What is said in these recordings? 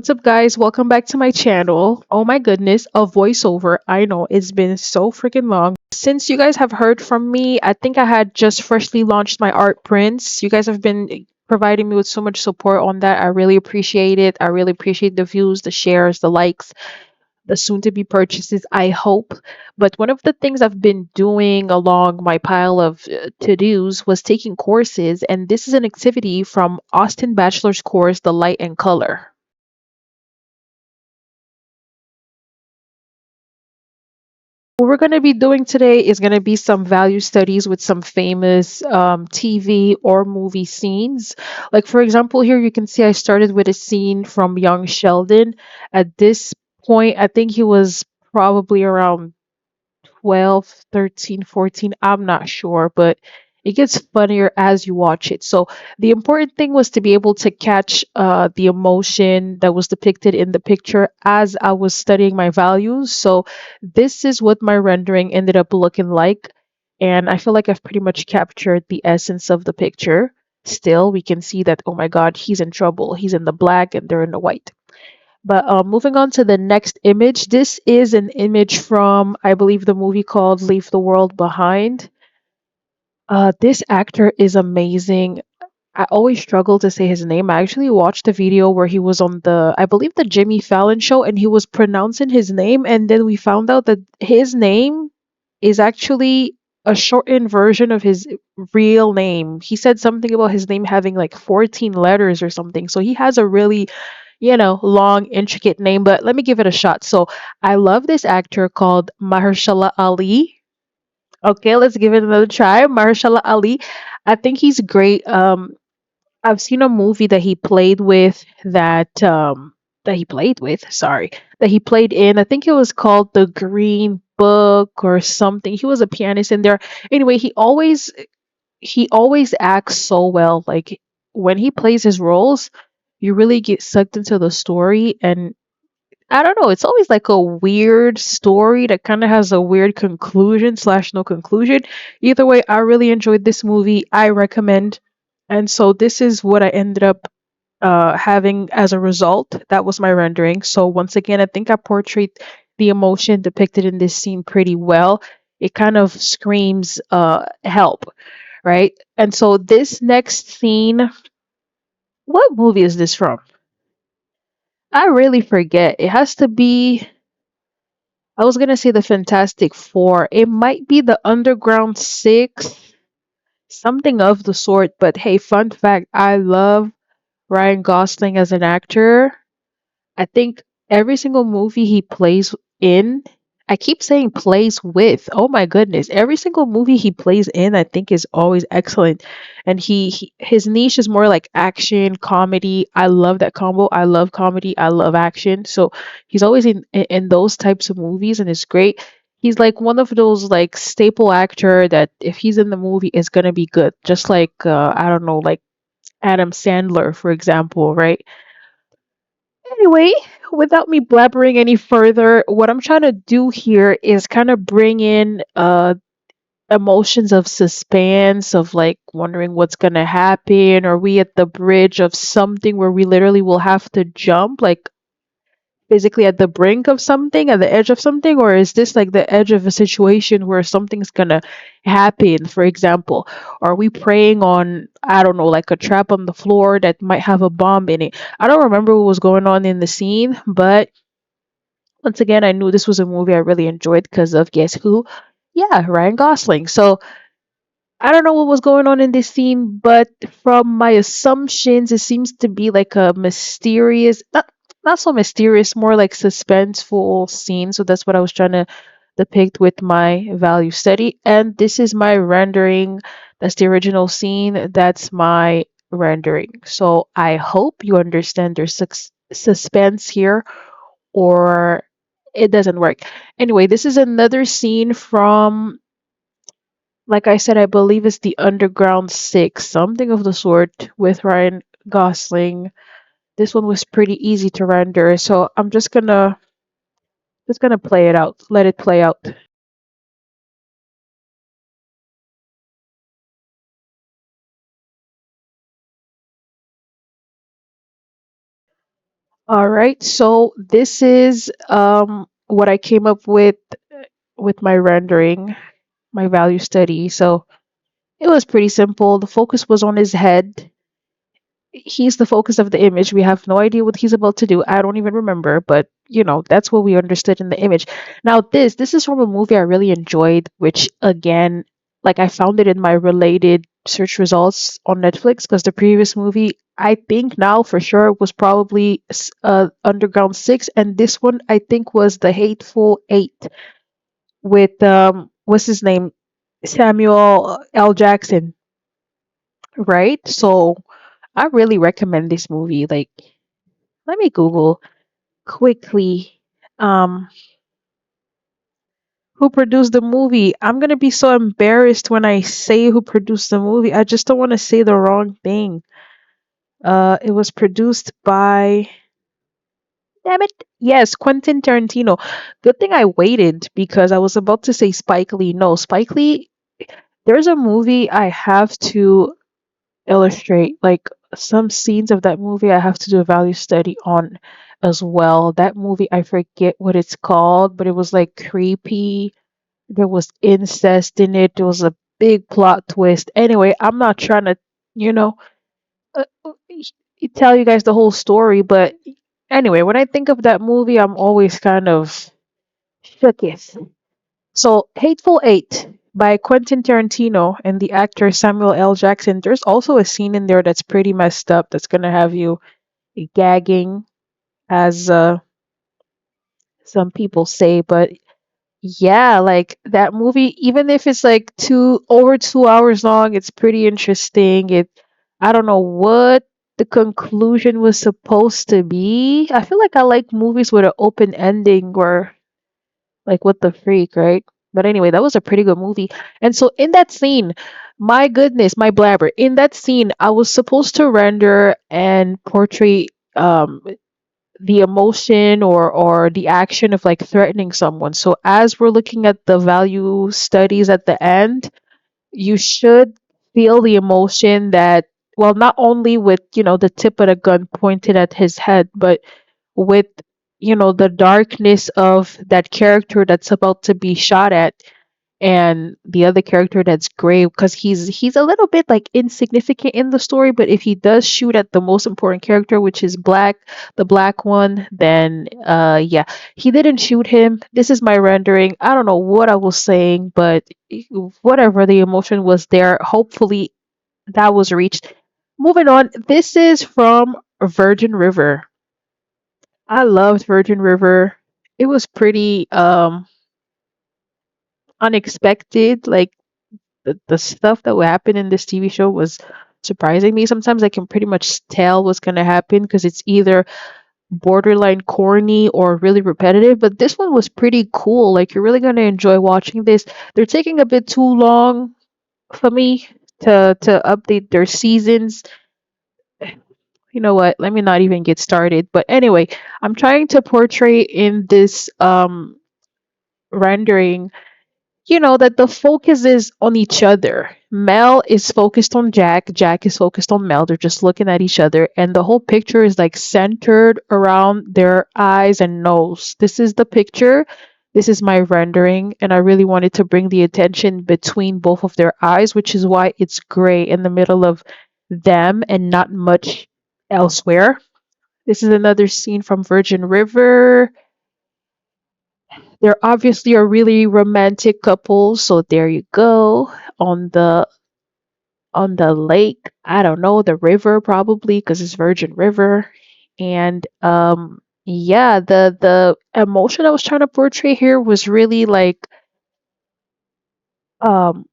What's up, guys? Welcome back to my channel. Oh my goodness, a voiceover. I know it's been so freaking long. Since you guys have heard from me, I think I had just freshly launched my art prints. You guys have been providing me with so much support on that. I really appreciate it. I really appreciate the views, the shares, the likes, the soon to be purchases, I hope. But one of the things I've been doing along my pile of to dos was taking courses, and this is an activity from Austin Bachelor's course, The Light and Color. What we're going to be doing today is going to be some value studies with some famous TV or movie scenes. Like, for example, here you can see I started with a scene from Young Sheldon. At this point, I think he was probably around 12, 13, 14. I'm not sure, but it gets funnier as you watch it. So the important thing was to be able to catch the emotion that was depicted in the picture as I was studying my values. So this is what my rendering ended up looking like. And I feel like I've pretty much captured the essence of the picture. Still, we can see that, oh my God, he's in trouble. He's in the black and they're in the white. But moving on to the next image, this is an image from, I believe, the movie called Leave the World Behind. This actor is amazing. I always struggle to say his name. I actually watched a video where he was on I believe, the Jimmy Fallon show, and he was pronouncing his name, and then we found out that his name is actually a shortened version of his real name. He said something about his name having like 14 letters or something. So he has a really, long, intricate name, but let me give it a shot. So I love this actor called Mahershala Ali. Okay, let's give it another try. Mahershala Ali. I think he's great. I've seen a movie that he played with sorry, that he played in. I think it was called The Green Book or something. He was a pianist in there. Anyway, he always acts so well. Like when he plays his roles, you really get sucked into the story, and I don't know, it's always like a weird story that kind of has a weird conclusion slash no conclusion. Either way, I really enjoyed this movie. I recommend. And so this is what I ended up having as a result. That was my rendering. So once again, I think I portrayed the emotion depicted in this scene pretty well. It kind of screams help, right? And so this next scene, what movie is this from? I really forget. It has to be, I was gonna say the Fantastic Four. It might be the Underground Six, something of the sort. But hey, fun fact, I love Ryan Gosling as an actor. I think every single movie he plays in, I keep saying plays with. Oh my goodness. Every single movie he plays in, I think is always excellent. And his niche is more like action, comedy. I love that combo. I love comedy. I love action. So he's always in those types of movies and it's great. He's like one of those like staple actor that if he's in the movie it's gonna be good. Just like I don't know, like Adam Sandler, for example, right? Anyway, without me blabbering any further, what I'm trying to do here is kind of bring in emotions of suspense, of like wondering what's going to happen. Are we at the bridge of something where we literally will have to jump, like physically at the brink of something, at the edge of something? Or is this like the edge of a situation where something's going to happen? For example, are we preying on, I don't know, like a trap on the floor that might have a bomb in it? I don't remember what was going on in the scene, but once again, I knew this was a movie I really enjoyed because of, guess who? Yeah, Ryan Gosling. So I don't know what was going on in this scene, but from my assumptions, it seems to be like a mysterious, not so mysterious, more like suspenseful scene. So that's what I was trying to depict with my value study. And this is my rendering. That's the original scene. That's my rendering. So I hope you understand there's suspense here, or it doesn't work. Anyway, this is another scene from, like I said, I believe it's the Underground Six, something of the sort, with Ryan Gosling. This one was pretty easy to render, so I'm just gonna play it out. Let it play out. All right, so this is what I came up with my rendering, my value study. So it was pretty simple. The focus was on his head. He's the focus of the image. We have no idea what he's about to do. I don't even remember, but that's what we understood in the image. Now this is from a movie I really enjoyed, which again, like I found it in my related search results on Netflix because the previous movie I think now for sure was probably Underground 6, and this one I think was The Hateful Eight with what's his name? Samuel L. Jackson, right? So I really recommend this movie. Like, let me Google quickly who produced the movie. I'm gonna be so embarrassed when I say who produced the movie. I just don't want to say the wrong thing. It was produced by, damn it, yes, Quentin Tarantino. Good thing I waited because I was about to say Spike Lee. No, Spike Lee. There's a movie I have to illustrate, like some scenes of that movie I have to do a value study on as well. That movie I forget what it's called, but it was like creepy. There was incest in it. There was a big plot twist. Anyway, I'm not trying to, you know, uh, uh, tell you guys the whole story, but anyway, when I think of that movie, I'm always kind of shooketh. So, Hateful Eight by Quentin Tarantino and the actor Samuel L. Jackson. There's also a scene in there that's pretty messed up that's gonna have you gagging, as some people say. But yeah, like that movie, even if it's like 2 hours long, it's pretty interesting. I don't know what the conclusion was supposed to be. I feel like I like movies with an open ending or like what the freak, right? But anyway, that was a pretty good movie. And so in that scene, my goodness, my blabber, in that scene, I was supposed to render and portray um the emotion or the action of like threatening someone. So as we're looking at the value studies at the end, you should feel the emotion that, well, not only with the tip of the gun pointed at his head, but with the darkness of that character that's about to be shot at, and the other character that's gray, because he's a little bit like insignificant in the story, but if he does shoot at the most important character, which is black, the black one, then yeah, he didn't shoot him. This is my rendering. I don't know what I was saying, but whatever the emotion was there, hopefully that was reached. Moving on, this is from Virgin River. I loved Virgin River. It was pretty unexpected. Like the stuff that would happen in this TV show was surprising me. Sometimes I can pretty much tell what's gonna happen because it's either borderline corny or really repetitive. But this one was pretty cool. Like you're really gonna enjoy watching this. They're taking a bit too long for me to update their seasons. You know what? Let me not even get started. But anyway, I'm trying to portray in this rendering, that the focus is on each other. Mel is focused on Jack, Jack is focused on Mel. They're just looking at each other, and the whole picture is like centered around their eyes and nose. This is the picture. This is my rendering, and I really wanted to bring the attention between both of their eyes, which is why it's gray in the middle of them and not much elsewhere. This is another scene from Virgin River. They're obviously a really romantic couple, so there you go. On the lake, I don't know, the river probably because it's Virgin River. And yeah, the emotion I was trying to portray here was really like um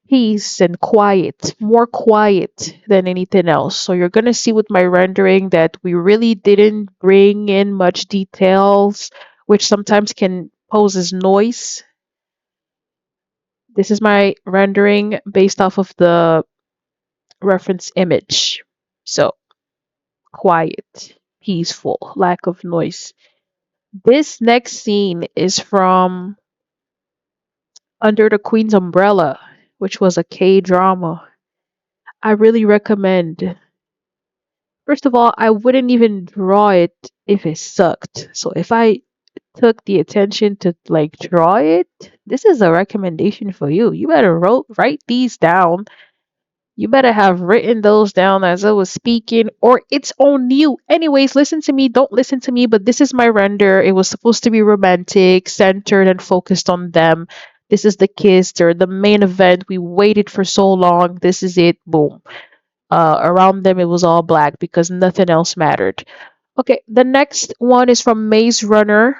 peace and quiet, more quiet than anything else. So you're gonna see with my rendering that we really didn't bring in much details, which sometimes can pose as noise. This is my rendering based off of the reference image. So quiet, peaceful, lack of noise. This next scene is from Under the Queen's Umbrella, which was a K drama. I really recommend First of all, I wouldn't even draw it if it sucked. So if I took the attention to like draw it, this is a recommendation for you. You better write these down. You better have written those down as I was speaking, or it's on you. Anyways, listen to me. Don't listen to me, but this is my render. It was supposed to be romantic, centered, and focused on them. This is the kiss. They're the main event. We waited for so long. This is it. Boom. Around them, it was all black because nothing else mattered. Okay, the next one is from Maze Runner.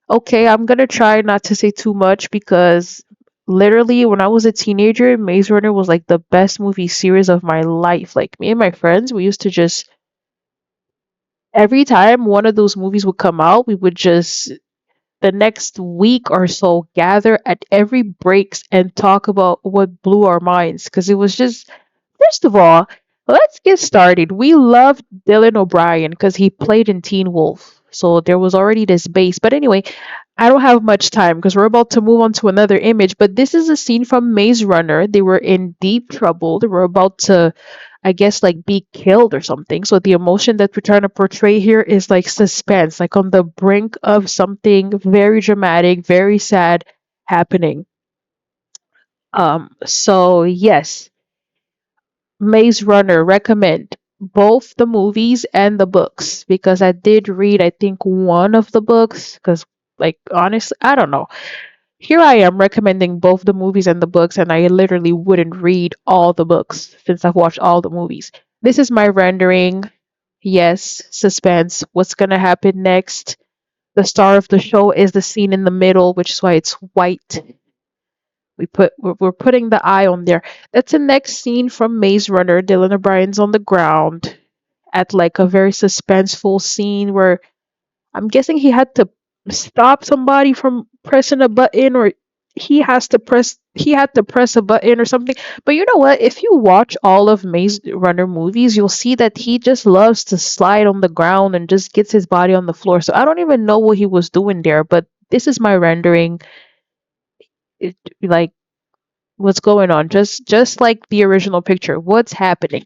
Okay, I'm gonna try not to say too much because literally when I was a teenager, Maze Runner was like the best movie series of my life. Like me and my friends, we used to just every time one of those movies would come out, we would just the next week or so gather at every breaks and talk about what blew our minds because it was just first of all, let's get started. We loved Dylan O'Brien because he played in Teen Wolf. So there was already this base. But anyway, I don't have much time because we're about to move on to another image. But this is a scene from Maze Runner. They were in deep trouble. They were about to, I guess, like be killed or something. So the emotion that we're trying to portray here is like suspense, like on the brink of something very dramatic, very sad happening. So yes, Maze Runner, recommend both the movies and the books because I did read, I think, one of the books. Because, like, honestly, I don't know. Here I am recommending both the movies and the books, and I literally wouldn't read all the books since I've watched all the movies. This is my rendering. Yes, suspense. What's gonna happen next? The star of the show is the scene in the middle, which is why it's white. We're putting the eye on there. That's the next scene from Maze Runner. Dylan O'Brien's on the ground at like a very suspenseful scene where I'm guessing he had to stop somebody from pressing a button, or he had to press a button or something. But you know what? If you watch all of Maze Runner movies, you'll see that he just loves to slide on the ground and just gets his body on the floor. So I don't even know what he was doing there, but this is my rendering. Like what's going on, just like the original picture, what's happening.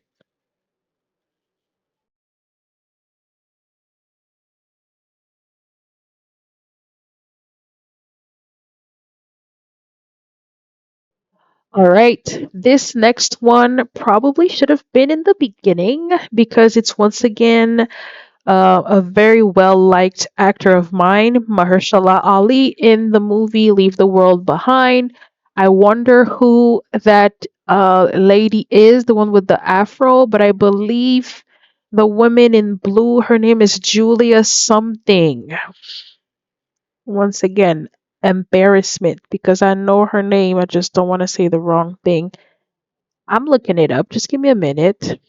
All right, this next one probably should have been in the beginning because it's once again a very well liked actor of mine, Mahershala Ali, in the movie Leave the World Behind. I wonder who that lady is, the one with the afro, but I believe the woman in blue, her name is Julia something. Once again, embarrassment because I know her name. I just don't want to say the wrong thing. I'm looking it up. Just give me a minute.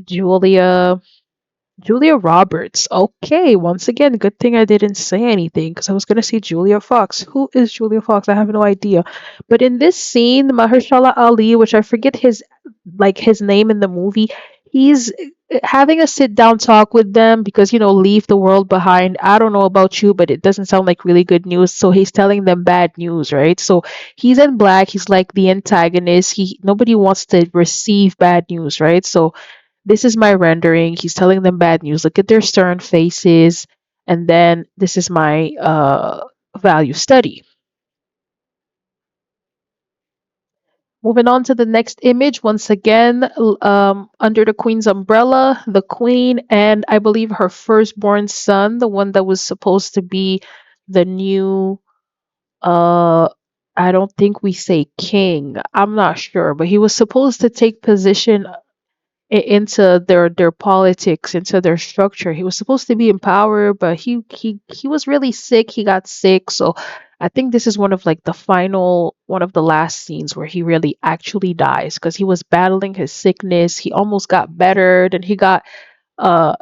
Julia Julia Roberts. Okay, once again, good thing I didn't say anything because I was gonna say Julia Fox. Who is Julia Fox? I have no idea. But in this scene, Mahershala Ali, which I forget his name in the movie, he's having a sit down talk with them because leave the world behind. I don't know about you, but it doesn't sound like really good news. So he's telling them bad news, right? So he's in black. He's like the antagonist. He Nobody wants to receive bad news, right? So this is my rendering. He's telling them bad news. Look at their stern faces. And then this is my value study. Moving on to the next image, once again, under the queen's umbrella, the queen and I believe her firstborn son, the one that was supposed to be the new, uh, I don't think we say king. I'm not sure, but he was supposed to take position into their politics, into their structure. He was supposed to be in power, but he was really sick. He got sick, so I think this is one of the last scenes where he really actually dies because he was battling his sickness. He almost got better, then he got uh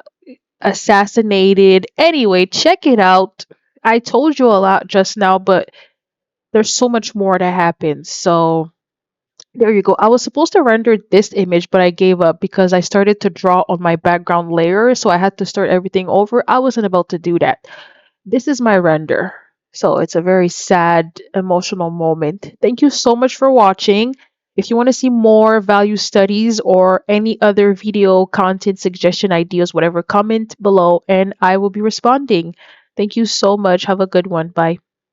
assassinated. Anyway, check it out. I told you a lot just now, but there's so much more that happens. So there you go. I was supposed to render this image, but I gave up because I started to draw on my background layer, so I had to start everything over. I wasn't about to do that. This is my render. So it's a very sad, emotional moment. Thank you so much for watching. If you want to see more value studies or any other video content suggestion ideas, whatever, comment below and I will be responding. Thank you so much. Have a good one. Bye.